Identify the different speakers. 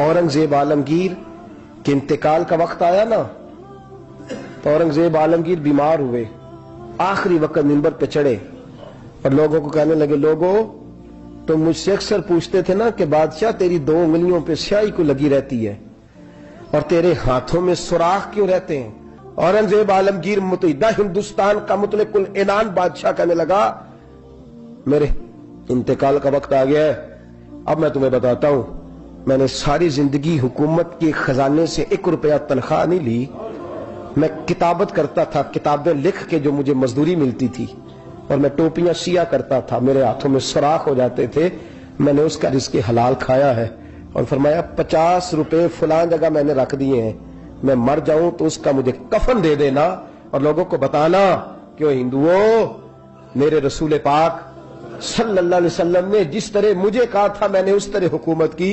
Speaker 1: औरंगजेब आलमगीर के इंतकाल का वक्त आया ना, तो औरंगजेब आलमगीर बीमार हुए, आखिरी वक्त मिंबर पे चढ़े और लोगों को कहने लगे, लोगों तो मुझसे अक्सर पूछते थे ना कि बादशाह तेरी 2 उंगलियों पे स्याही क्यों लगी रहती है और तेरे हाथों में सुराख क्यों रहते हैं। औरंगजेब आलमगीर मुतहिदा हिंदुस्तान का मुतलकुल इनान बादशाह कहने लगा, मेरे इंतकाल का वक्त आ गया है। अब मैं तुम्हें बताता हूं, मैंने सारी जिंदगी हुकूमत के खजाने से 1 रुपया तनख्वाह नहीं ली। मैं किताबत करता था, किताबें लिख के जो मुझे मजदूरी मिलती थी, और मैं टोपियां सिया करता था, मेरे हाथों में सुराख हो जाते थे। मैंने उसका रिज़्क़ हलाल खाया है। और फरमाया 50 रुपए फलां जगह मैंने रख दिए हैं, मैं मर जाऊं तो उसका मुझे कफन दे देना और लोगों को बताना कि ओ हिंदुओं, मेरे रसूल पाक सल्लल्लाहु अलैहि वसल्लम ने जिस तरह मुझे कहा था मैंने उस तरह हुकूमत की।